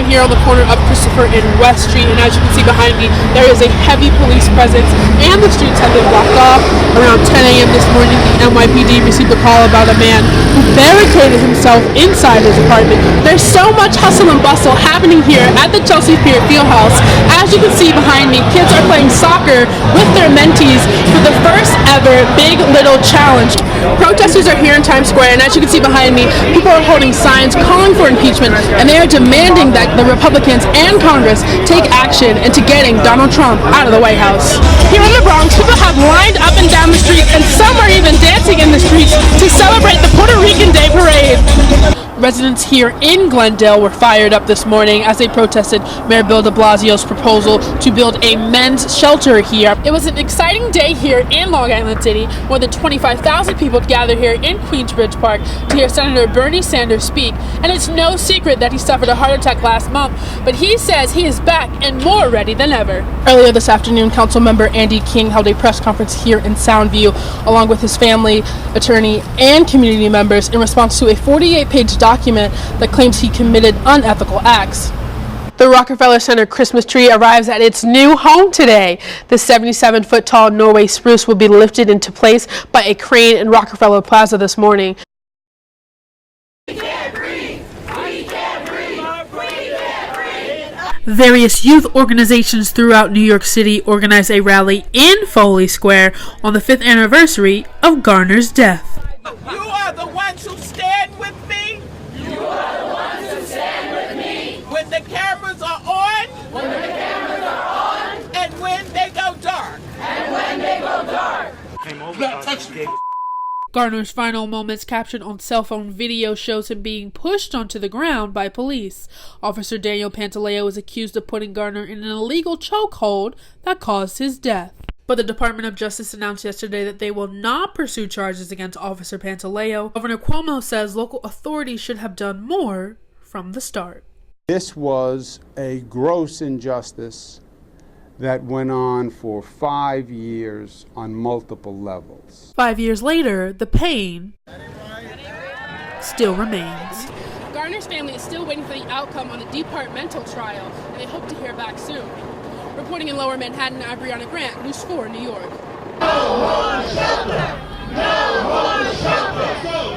stand here on the corner of Christopher and West Street, and as you can see behind me, there is a heavy police presence, and the streets have been blocked off. Around 10 a.m. this morning, the NYPD received a call about a man who barricaded himself inside his apartment. There's so much hustle and bustle happening here at the Chelsea Pier Fieldhouse. As you can see behind me, kids are playing soccer with their mentees for the first ever Big Little Challenge. Protesters are here in Times Square, and as you can see behind me, people are holding signs calling for impeachment, and they are demanding that the Republicans and Congress take action into getting Donald Trump out of the White House. Here in the Bronx, people have lined up and down the streets, and some are even dancing in the streets to celebrate the Puerto Rican Day Parade. Residents here in Glendale were fired up this morning as they protested Mayor Bill de Blasio's proposal to build a men's shelter here. It was an exciting day here in Long Island City. More than 25,000 people gathered here in Queensbridge Park to hear Senator Bernie Sanders speak. And it's no secret that he suffered a heart attack last month, but he says he is back and more ready than ever. Earlier this afternoon, Councilmember Andy King held a press conference here in Soundview, along with his family, attorney, and community members in response to a 48-page document that claims he committed unethical acts. The Rockefeller Center Christmas tree arrives at its new home today. The 77-foot tall Norway spruce will be lifted into place by a crane in Rockefeller Plaza this morning. Various youth organizations throughout New York City organized a rally in Foley Square on the 5th anniversary of Garner's death. You are the ones who stand with me. You are the ones who stand with me. When the cameras are on. When the cameras are on. And when they go dark. And when they go dark. Garner's final moments captured on cell phone video shows him being pushed onto the ground by police. Officer Daniel Pantaleo is accused of putting Garner in an illegal chokehold that caused his death. But the Department of Justice announced yesterday that they will not pursue charges against Officer Pantaleo. Governor Cuomo says local authorities should have done more from the start. This was a gross injustice that went on for 5 years on multiple levels. 5 years later, the pain still remains. Garner's family is still waiting for the outcome on the departmental trial, and they hope to hear back soon. Reporting in Lower Manhattan, I'm Bre'Anna Grant, News 4, New York. No more shelter! No more shelter! No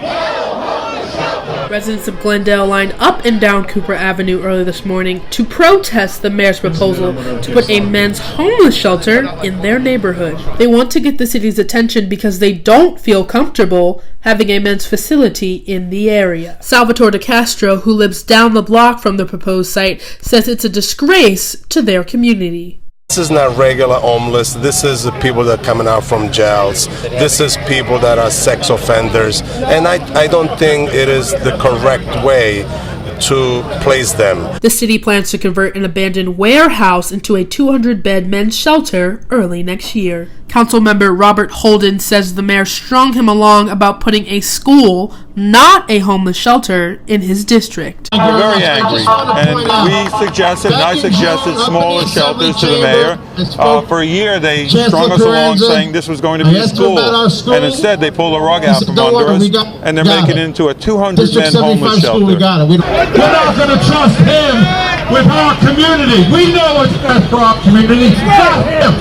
more shelter! Residents of Glendale lined up and down Cooper Avenue early this morning to protest the mayor's proposal to put a men's homeless shelter in their neighborhood. They want to get the city's attention because they don't feel comfortable having a men's facility in the area. Salvatore De Castro, who lives down the block from the proposed site, says it's a disgrace to their community. This is not regular homeless. This is people that are coming out from jails. This is people that are sex offenders. And I don't think it is the correct way to place them. The city plans to convert an abandoned warehouse into a 200-bed men's shelter early next year. Councilmember Robert Holden says the mayor strung him along about putting a school, not a homeless shelter, in his district. We're very angry, and I suggested smaller shelters to the mayor. For a year, they strung us along saying this was going to be a school, and instead they pulled the rug out from under us, and they're making it into a 200-man homeless shelter. We're not going to trust him with our community. We know what's best for our community, not him.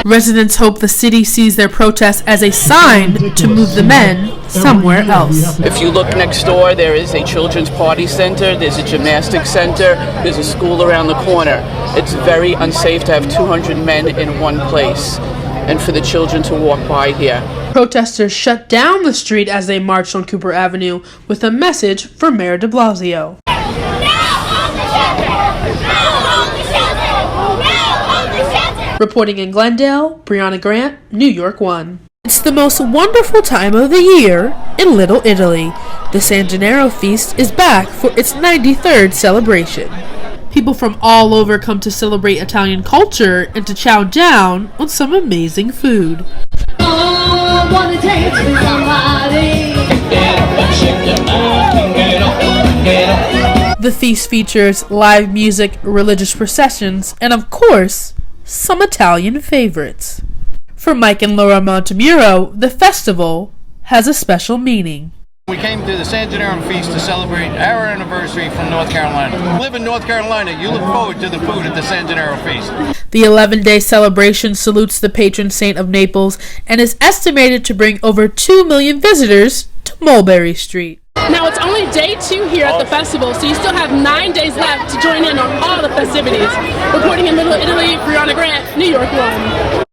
Residents hope the city sees their protest as a sign to move the men somewhere else. If you look next door, there is a children's party center, there's a gymnastics center, there's a school around the corner. It's very unsafe to have 200 men in one place and for the children to walk by here. Protesters shut down the street as they marched on Cooper Avenue with a message for Mayor de Blasio. Reporting in Glendale, Bre'Anna Grant, New York 1. It's the most wonderful time of the year in Little Italy. The San Gennaro feast is back for its 93rd celebration. People from all over come to celebrate Italian culture and to chow down on some amazing food. The feast features live music, religious processions, and of course, some Italian favorites. For Mike and Laura Montemuro, the festival has a special meaning. We came to the San Gennaro Feast to celebrate our anniversary from North Carolina. You live in North Carolina, you look forward to the food at the San Gennaro Feast. The 11-day celebration salutes the patron saint of Naples and is estimated to bring over 2 million visitors to Mulberry Street. Now, it's only day 2 here at the festival, so you still have 9 days left to join in on all the festivities. Reporting in Middle Italy, Bre'Anna Grant, New York 1.